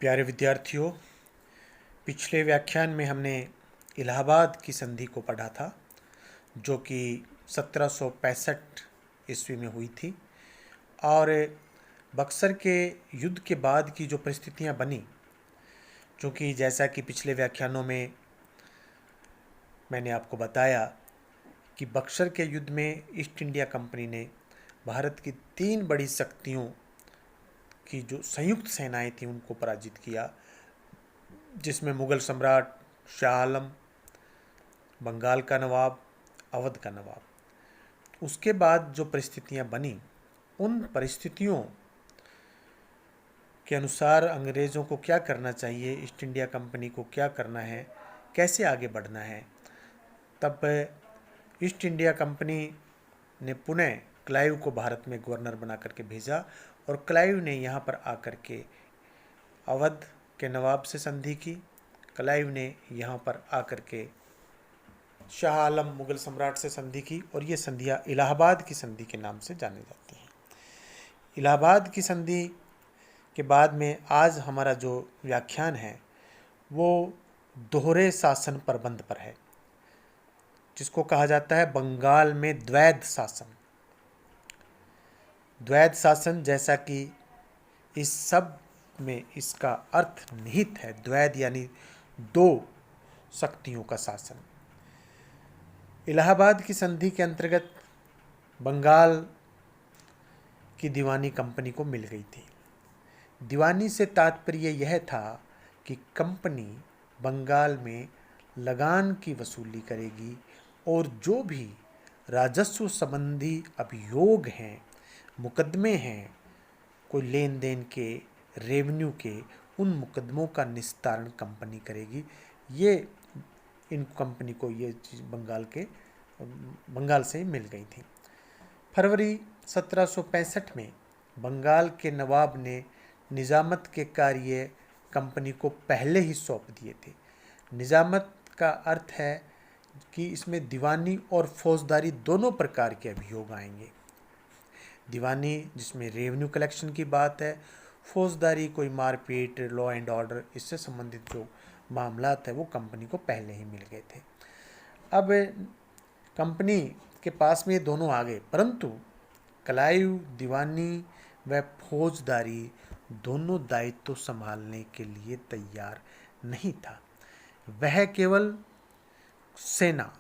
प्यारे विद्यार्थियों, पिछले व्याख्यान में हमने इलाहाबाद की संधि को पढ़ा था, जो कि 1765 ईस्वी में हुई थी। और बक्सर के युद्ध के बाद की जो परिस्थितियां बनी, चूँकि जैसा कि पिछले व्याख्यानों में मैंने आपको बताया कि बक्सर के युद्ध में ईस्ट इंडिया कंपनी ने भारत की 3 बड़ी शक्तियों की जो संयुक्त सेनाएं थी उनको पराजित किया, जिसमें मुग़ल सम्राट शाह आलम, बंगाल का नवाब, अवध का नवाब। उसके बाद जो परिस्थितियां बनी, उन परिस्थितियों के अनुसार अंग्रेज़ों को क्या करना चाहिए, ईस्ट इंडिया कंपनी को क्या करना है, कैसे आगे बढ़ना है। तब ईस्ट इंडिया कंपनी ने पुनः क्लाइव को भारत में गवर्नर बना करके भेजा और क्लाइव ने यहाँ पर आकर के अवध के नवाब से संधि की। क्लाइव ने यहाँ पर आकर के शाह आलम मुग़ल सम्राट से संधि की और ये संधियाँ इलाहाबाद की संधि के नाम से जानी जाती हैं। इलाहाबाद की संधि के बाद में आज हमारा जो व्याख्यान है वो दोहरे शासन प्रबंध पर है, जिसको कहा जाता है बंगाल में द्वैध शासन। द्वैध शासन, जैसा कि इस सब में इसका अर्थ निहित है, द्वैध यानी 2 शक्तियों का शासन। इलाहाबाद की संधि के अंतर्गत बंगाल की दीवानी कंपनी को मिल गई थी। दीवानी से तात्पर्य यह था कि कंपनी बंगाल में लगान की वसूली करेगी और जो भी राजस्व संबंधी अभियोग हैं, मुकदमे हैं, कोई लेन देन के, रेवेन्यू के, उन मुकदमों का निस्तारण कंपनी करेगी। ये इन कंपनी को ये चीज़ बंगाल से मिल गई थी। फरवरी 1765 में बंगाल के नवाब ने निजामत के कार्य कंपनी को पहले ही सौंप दिए थे। निजामत का अर्थ है कि इसमें दीवानी और फौजदारी दोनों प्रकार के अभियोग आएंगे। दीवानी जिसमें रेवेन्यू कलेक्शन की बात है, फौजदारी कोई मारपीट, लॉ एंड ऑर्डर, इससे संबंधित जो मामलात है वो कंपनी को पहले ही मिल गए थे। अब कंपनी के पास में ये दोनों आ गए, परंतु क्लाइव दीवानी व फौजदारी दोनों दायित्व संभालने के लिए तैयार नहीं था। वह केवल सेना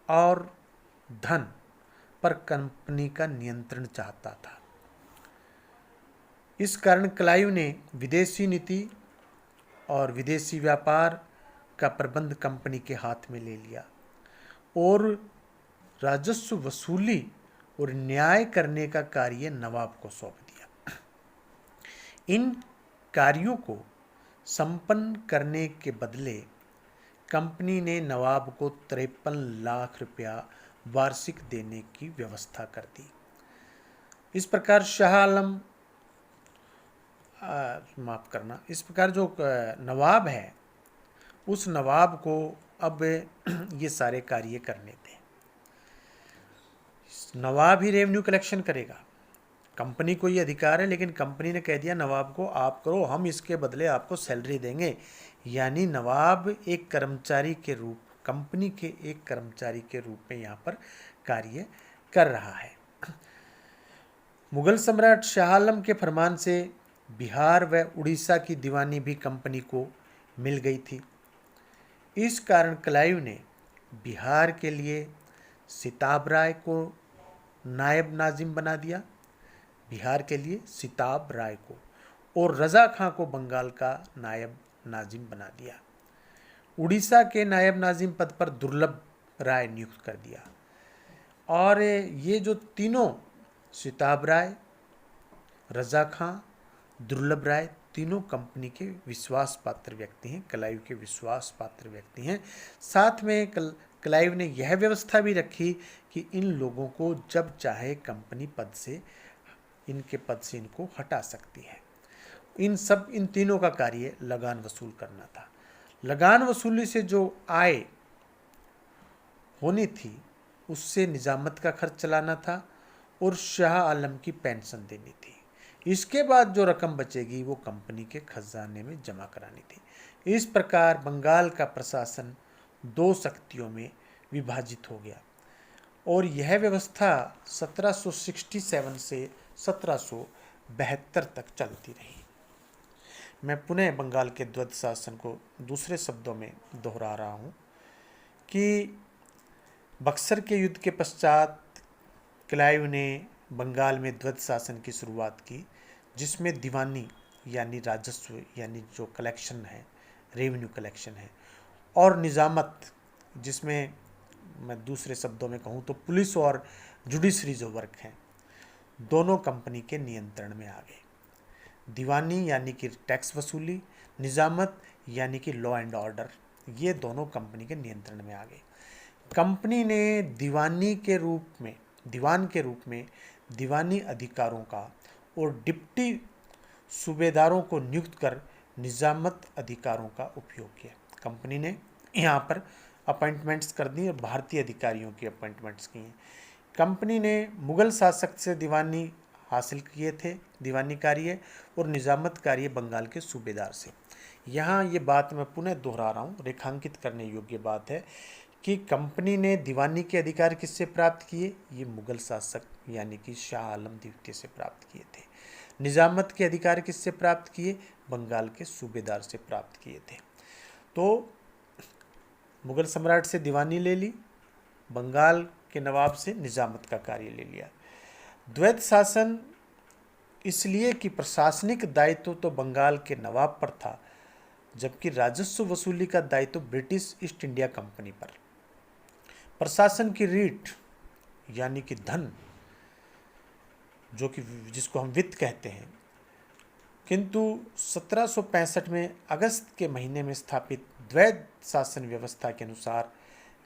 और धन पर कंपनी का नियंत्रण चाहता था। इस कारण क्लाइव ने विदेशी नीति और विदेशी व्यापार का प्रबंध कंपनी के हाथ में ले लिया और राजस्व वसूली और न्याय करने का कार्य नवाब को सौंप दिया। इन कार्यों को संपन्न करने के बदले कंपनी ने नवाब को 53 लाख रुपया वार्षिक देने की व्यवस्था कर दी। इस प्रकार इस प्रकार जो नवाब है, उस नवाब को अब ये सारे कार्य करने थे। नवाब ही रेवेन्यू कलेक्शन करेगा, कंपनी को ये अधिकार है, लेकिन कंपनी ने कह दिया नवाब को आप करो, हम इसके बदले आपको सैलरी देंगे। यानी नवाब एक कर्मचारी के रूप, कंपनी के एक कर्मचारी के रूप में यहाँ पर कार्य कर रहा है। मुगल सम्राट शाह आलम के फरमान से बिहार व उड़ीसा की दीवानी भी कंपनी को मिल गई थी। इस कारण क्लाइव ने बिहार के लिए सिताब राय को नायब नाजिम बना दिया, बिहार के लिए सिताब राय को, और रज़ा खां को बंगाल का नायब नाजिम बना दिया। उड़ीसा के नायब नाजिम पद पर दुर्लभ राय नियुक्त कर दिया। और ये जो तीनों, सिताब राय, रज़ा खां, दुर्लभ राय, तीनों कंपनी के विश्वास पात्र व्यक्ति हैं, क्लाइव के विश्वास पात्र व्यक्ति हैं। साथ में क्लाइव ने यह व्यवस्था भी रखी कि इन लोगों को जब चाहे कंपनी पद से, इनके पद से इनको हटा सकती है। इन तीनों का कार्य लगान वसूल करना था। लगान वसूली से जो आय होनी थी उससे निजामत का खर्च चलाना था और शाह आलम की पेंशन देनी थी। इसके बाद जो रकम बचेगी वो कंपनी के खजाने में जमा करानी थी। इस प्रकार बंगाल का प्रशासन दो शक्तियों में विभाजित हो गया और यह व्यवस्था 1767 से 1772 तक चलती रही। मैं पुनः बंगाल के द्वैत शासन को दूसरे शब्दों में दोहरा रहा हूँ कि बक्सर के युद्ध के पश्चात क्लाइव ने बंगाल में द्वैत शासन की शुरुआत की, जिसमें दीवानी यानी राजस्व यानी जो कलेक्शन है, रेवेन्यू कलेक्शन है, और निजामत जिसमें मैं दूसरे शब्दों में कहूँ तो पुलिस और जुडिशरी जो वर्क हैं, दोनों कंपनी के नियंत्रण में आ गए। दीवानी यानी कि टैक्स वसूली, निजामत यानी कि लॉ एंड ऑर्डर, ये दोनों कंपनी के नियंत्रण में आ गए। कंपनी ने दीवान के रूप में दीवानी अधिकारों का और डिप्टी सूबेदारों को नियुक्त कर निजामत अधिकारों का उपयोग किया। कंपनी ने यहाँ पर अपॉइंटमेंट्स कर दी और भारतीय अधिकारियों की अपॉइंटमेंट्स की हैं। कंपनी ने मुगल शासक से दीवानी हासिल किए थे, दीवानी कार्य और निजामत कार्य बंगाल के सूबेदार से। यहाँ ये बात मैं पुनः दोहरा रहा हूँ, रेखांकित करने योग्य बात है कि कंपनी ने दीवानी के अधिकार किससे प्राप्त किए? ये मुगल शासक यानी कि शाह आलम द्वितीय से प्राप्त किए थे। निजामत के अधिकार किससे प्राप्त किए? बंगाल के सूबेदार से प्राप्त किए थे। तो मुगल सम्राट से दीवानी ले ली, बंगाल के नवाब से निजामत का कार्य ले लिया। द्वैत शासन इसलिए कि प्रशासनिक दायित्व तो बंगाल के नवाब पर था, जबकि राजस्व वसूली का दायित्व ब्रिटिश ईस्ट इंडिया कंपनी पर। प्रशासन की रीट यानी कि धन, जो कि जिसको हम वित्त कहते हैं, किंतु 1765 में अगस्त के महीने में स्थापित द्वैत शासन व्यवस्था के अनुसार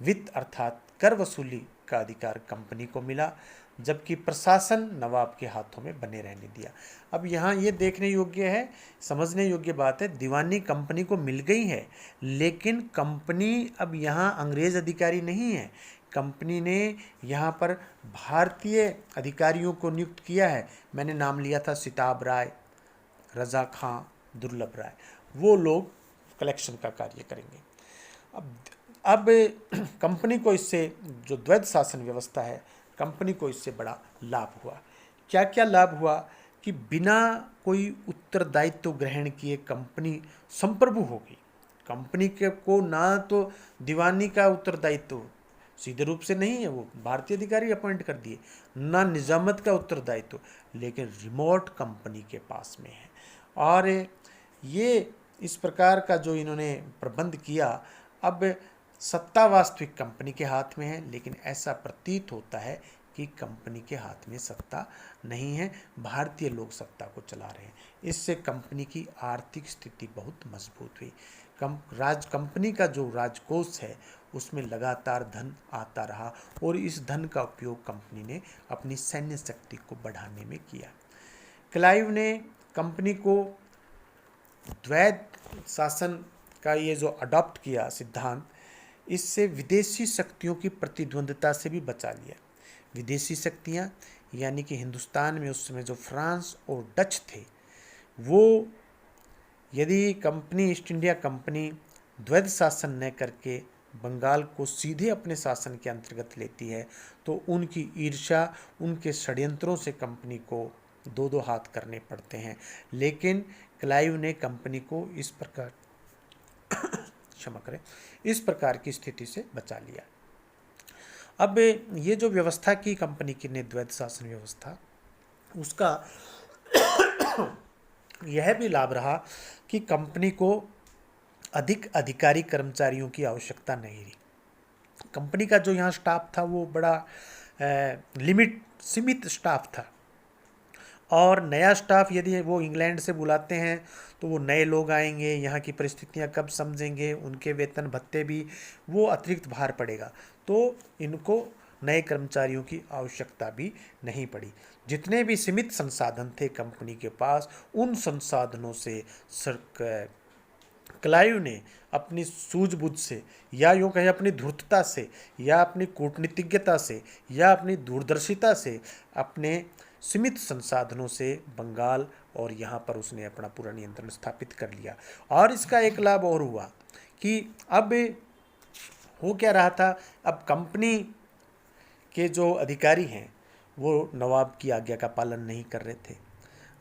वित्त अर्थात कर वसूली का अधिकार कंपनी को मिला, जबकि प्रशासन नवाब के हाथों में बने रहने दिया। अब यहाँ ये देखने योग्य है, समझने योग्य बात है, दीवानी कंपनी को मिल गई है, लेकिन कंपनी अब यहाँ अंग्रेज अधिकारी नहीं है। कंपनी ने यहाँ पर भारतीय अधिकारियों को नियुक्त किया है। मैंने नाम लिया था सिताब राय, रजा खां, दुर्लभ राय, वो लोग कलेक्शन का कार्य करेंगे। अब कंपनी को इससे, जो द्वैत शासन व्यवस्था है, कंपनी को इससे बड़ा लाभ हुआ। क्या क्या लाभ हुआ कि बिना कोई उत्तरदायित्व ग्रहण किए कंपनी संप्रभु हो गई। कंपनी के को ना तो दीवानी का उत्तरदायित्व सीधे रूप से नहीं है, वो भारतीय अधिकारी अपॉइंट कर दिए, ना निजामत का उत्तरदायित्व, लेकिन रिमोट कंपनी के पास में है। और ये इस प्रकार का जो इन्होंने प्रबंध किया, अब सत्ता वास्तविक कंपनी के हाथ में है, लेकिन ऐसा प्रतीत होता है कि कंपनी के हाथ में सत्ता नहीं है, भारतीय लोग सत्ता को चला रहे हैं। इससे कंपनी की आर्थिक स्थिति बहुत मजबूत हुई। कंपनी का जो राजकोष है उसमें लगातार धन आता रहा और इस धन का उपयोग कंपनी ने अपनी सैन्य शक्ति को बढ़ाने में किया। क्लाइव ने कंपनी को द्वैत शासन का ये जो अडॉप्ट किया सिद्धांत, इससे विदेशी शक्तियों की प्रतिद्वंद्विता से भी बचा लिया। विदेशी शक्तियाँ यानी कि हिंदुस्तान में उस समय जो फ्रांस और डच थे, वो यदि कंपनी ईस्ट इंडिया कंपनी द्वैत शासन न करके बंगाल को सीधे अपने शासन के अंतर्गत लेती है, तो उनकी ईर्ष्या, उनके षड्यंत्रों से कंपनी को दो दो हाथ करने पड़ते हैं। लेकिन क्लाइव ने कंपनी को इस प्रकार क्षमा करें, इस प्रकार की स्थिति से बचा लिया। अब ये जो व्यवस्था की कंपनी की ने द्वैत शासन व्यवस्था, उसका यह भी लाभ रहा कि कंपनी को अधिक अधिकारी कर्मचारियों की आवश्यकता नहीं रही। कंपनी का जो यहाँ स्टाफ था वो बड़ा सीमित स्टाफ था, और नया स्टाफ यदि वो इंग्लैंड से बुलाते हैं तो वो नए लोग आएंगे, यहाँ की परिस्थितियाँ कब समझेंगे, उनके वेतन भत्ते भी, वो अतिरिक्त भार पड़ेगा। तो इनको नए कर्मचारियों की आवश्यकता भी नहीं पड़ी। जितने भी सीमित संसाधन थे कंपनी के पास, उन संसाधनों से क्लाइव ने अपनी सूझबूझ से, या यूँ कहें अपनी धूर्तता से, या अपनी कूटनीतिज्ञता से, या अपनी दूरदर्शिता से अपने सीमित संसाधनों से बंगाल और यहाँ पर उसने अपना पूरा नियंत्रण स्थापित कर लिया। और इसका एक लाभ और हुआ कि अब हो क्या रहा था, अब कंपनी के जो अधिकारी हैं वो नवाब की आज्ञा का पालन नहीं कर रहे थे।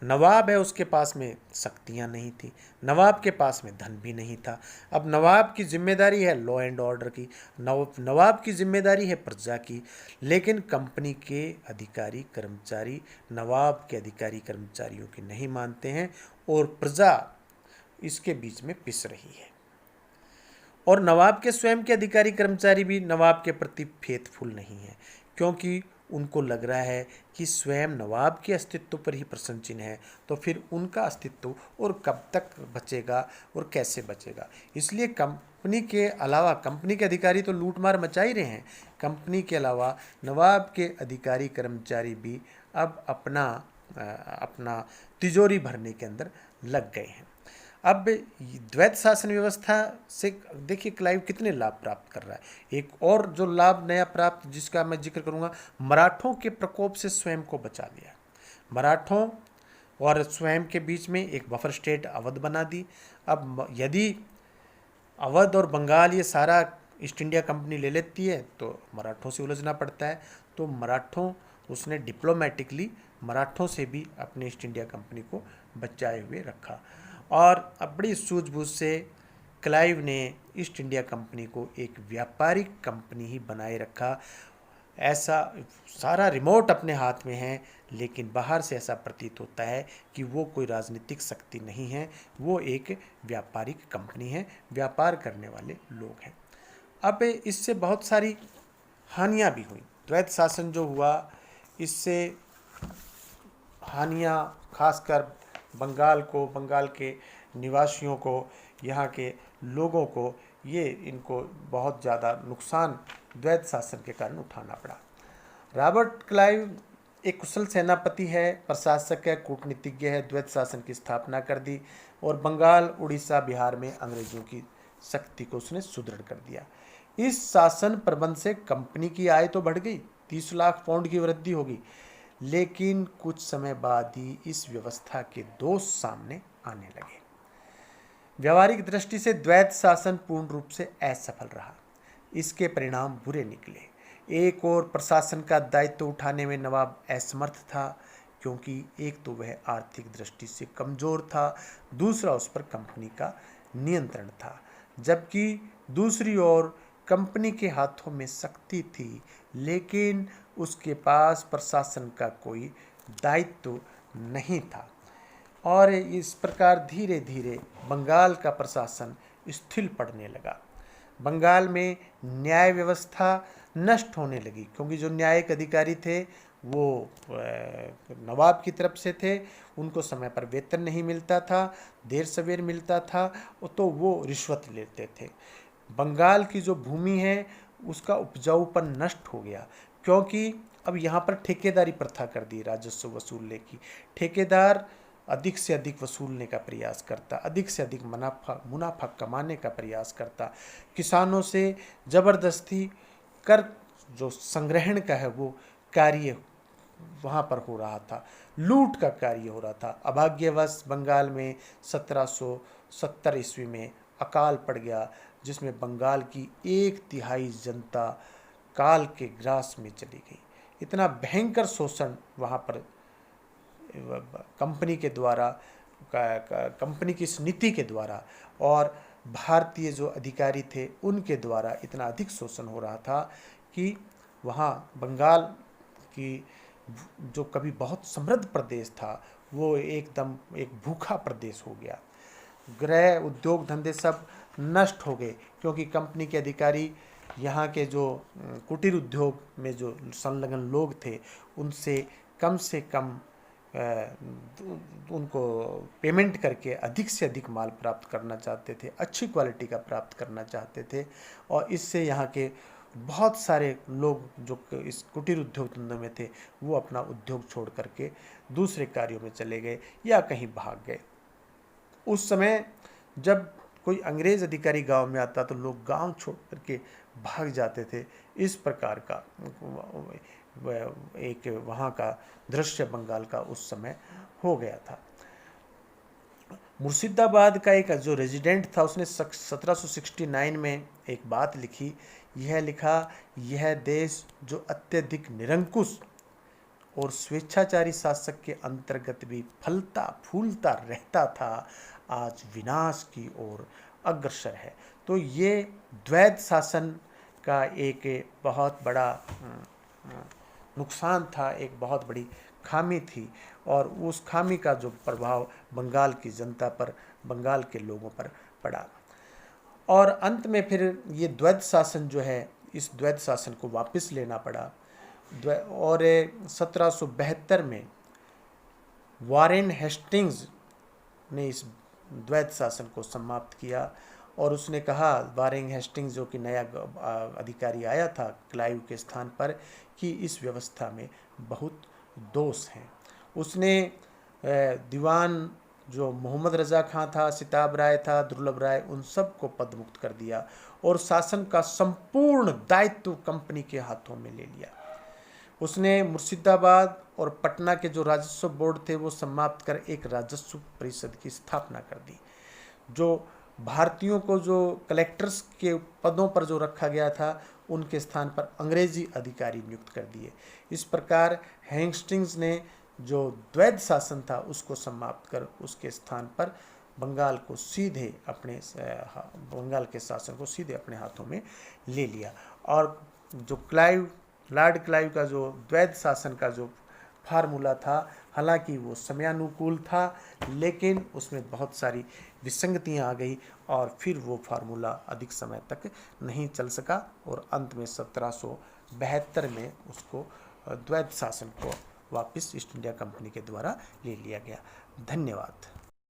नवाब है, उसके पास में शक्तियाँ नहीं थी, नवाब के पास में धन भी नहीं था। अब नवाब की जिम्मेदारी है लॉ एंड ऑर्डर की, नवाब की जिम्मेदारी है प्रजा की, लेकिन कंपनी के अधिकारी कर्मचारी नवाब के अधिकारी कर्मचारियों की नहीं मानते हैं और प्रजा इसके बीच में पिस रही है। और नवाब के स्वयं के अधिकारी कर्मचारी भी नवाब के प्रति फेथफुल नहीं है, क्योंकि उनको लग रहा है कि स्वयं नवाब के अस्तित्व पर ही प्रश्न चिन्ह है, तो फिर उनका अस्तित्व और कब तक बचेगा और कैसे बचेगा। इसलिए कंपनी के अलावा, कंपनी के अधिकारी तो लूटमार मचा ही रहे हैं, कंपनी के अलावा नवाब के अधिकारी कर्मचारी भी अब अपना तिजोरी भरने के अंदर लग गए हैं। अब द्वैत शासन व्यवस्था से देखिए क्लाइव कितने लाभ प्राप्त कर रहा है। एक और जो लाभ नया प्राप्त जिसका मैं जिक्र करूंगा, मराठों के प्रकोप से स्वयं को बचा लिया। मराठों और स्वयं के बीच में एक बफर स्टेट अवध बना दी। अब यदि अवध और बंगाल ये सारा ईस्ट इंडिया कंपनी ले लेती है तो मराठों से उलझना पड़ता है, तो मराठों उसने डिप्लोमेटिकली मराठों से भी अपने ईस्ट इंडिया कंपनी को बचाए हुए रखा। और अब बड़ी सूझबूझ से क्लाइव ने ईस्ट इंडिया कंपनी को एक व्यापारिक कंपनी ही बनाए रखा। ऐसा सारा रिमोट अपने हाथ में है, लेकिन बाहर से ऐसा प्रतीत होता है कि वो कोई राजनीतिक शक्ति नहीं है, वो एक व्यापारिक कंपनी है, व्यापार करने वाले लोग हैं। अब इससे बहुत सारी हानियां भी हुई। द्वैत शासन जो हुआ, इससे हानियां खासकर बंगाल को, बंगाल के निवासियों को, यहाँ के लोगों को, ये इनको बहुत ज़्यादा नुकसान द्वैत शासन के कारण उठाना पड़ा। रॉबर्ट क्लाइव एक कुशल सेनापति है, प्रशासक है, कूटनीतिज्ञ है, द्वैत शासन की स्थापना कर दी और बंगाल, उड़ीसा, बिहार में अंग्रेजों की शक्ति को उसने सुदृढ़ कर दिया। इस शासन प्रबंध से कंपनी की आय तो बढ़ गई, 30 लाख पाउंड की वृद्धि होगी, लेकिन कुछ समय बाद ही इस व्यवस्था के दोष सामने आने लगे। व्यावहारिक दृष्टि से द्वैत शासन पूर्ण रूप से असफल रहा। इसके परिणाम बुरे निकले। एक और प्रशासन का दायित्व उठाने में नवाब असमर्थ था, क्योंकि एक तो वह आर्थिक दृष्टि से कमजोर था, दूसरा उस पर कंपनी का नियंत्रण था, जबकि दूसरी ओर कंपनी के हाथों में शक्ति थी, लेकिन उसके पास प्रशासन का कोई दायित्व नहीं था। और इस प्रकार धीरे धीरे बंगाल का प्रशासन स्थिर पड़ने लगा। बंगाल में न्याय व्यवस्था नष्ट होने लगी, क्योंकि जो न्यायिक अधिकारी थे वो नवाब की तरफ से थे, उनको समय पर वेतन नहीं मिलता था, देर सवेर मिलता था, तो वो रिश्वत लेते थे। बंगाल की जो भूमि है उसका उपजाऊपन नष्ट हो गया, क्योंकि अब यहाँ पर ठेकेदारी प्रथा कर दी राजस्व वसूलने की। ठेकेदार अधिक से अधिक वसूलने का प्रयास करता, अधिक से अधिक मुनाफा कमाने का प्रयास करता। किसानों से ज़बरदस्ती कर जो संग्रहण का है वो कार्य वहाँ पर हो रहा था, लूट का कार्य हो रहा था। अभाग्यवश बंगाल में 1770 ईस्वी में अकाल पड़ गया, जिसमें बंगाल की 1/3 जनता काल के ग्रास में चली गई। इतना भयंकर शोषण वहाँ पर कंपनी के द्वारा, कंपनी की इस नीति के द्वारा और भारतीय जो अधिकारी थे उनके द्वारा इतना अधिक शोषण हो रहा था कि वहाँ बंगाल की जो कभी बहुत समृद्ध प्रदेश था वो एकदम एक भूखा प्रदेश हो गया। गृह उद्योग धंधे सब नष्ट हो गए, क्योंकि कंपनी के अधिकारी यहाँ के जो कुटीर उद्योग में जो संलग्न लोग थे उनसे कम उनको पेमेंट करके अधिक से अधिक माल प्राप्त करना चाहते थे, अच्छी क्वालिटी का प्राप्त करना चाहते थे। और इससे यहाँ के बहुत सारे लोग जो इस कुटीर उद्योग धंधे में थे वो अपना उद्योग छोड़ करके दूसरे कार्यों में चले गए या कहीं भाग गए। उस समय जब कोई अंग्रेज अधिकारी गांव में आता तो लोग गांव छोड़ करके भाग जाते थे। इस प्रकार का एक वहाँ का दृश्य बंगाल का उस समय हो गया था। मुर्शिदाबाद का एक जो रेजिडेंट था उसने 1769 में एक बात लिखी, यह लिखा, यह देश जो अत्यधिक निरंकुश और स्वेच्छाचारी शासक के अंतर्गत भी फलता फूलता रहता था, आज विनाश की ओर अग्रसर है। तो ये द्वैध शासन का एक बहुत बड़ा नुकसान था, एक बहुत बड़ी खामी थी, और उस खामी का जो प्रभाव बंगाल की जनता पर, बंगाल के लोगों पर पड़ा। और अंत में फिर ये द्वैध शासन जो है, इस द्वैध शासन को वापस लेना पड़ा। और 1772 में वारेन हेस्टिंग्स ने इस द्वैध शासन को समाप्त किया, और उसने कहा, वारेन हेस्टिंग्स जो कि नया अधिकारी आया था क्लाइव के स्थान पर, कि इस व्यवस्था में बहुत दोष हैं। उसने दीवान जो मोहम्मद रजा खां था, सिताब राय था, दुर्लभ राय, उन सब को पदमुक्त कर दिया और शासन का संपूर्ण दायित्व कंपनी के हाथों में ले लिया। उसने मुर्शिदाबाद और पटना के जो राजस्व बोर्ड थे वो समाप्त कर एक राजस्व परिषद की स्थापना कर दी। जो भारतीयों को जो कलेक्टर्स के पदों पर जो रखा गया था, उनके स्थान पर अंग्रेजी अधिकारी नियुक्त कर दिए। इस प्रकार हेस्टिंग्स ने जो द्वैध शासन था उसको समाप्त कर उसके स्थान पर बंगाल को सीधे अपने बंगाल के शासन को सीधे अपने हाथों में ले लिया। और जो लॉर्ड क्लाइव का जो द्वैध शासन का जो फार्मूला था, हालांकि वो समयानुकूल था, लेकिन उसमें बहुत सारी विसंगतियां आ गई और फिर वो फार्मूला अधिक समय तक नहीं चल सका, और अंत में 1772 में उसको द्वैध शासन को वापस ईस्ट इंडिया कंपनी के द्वारा ले लिया गया। धन्यवाद।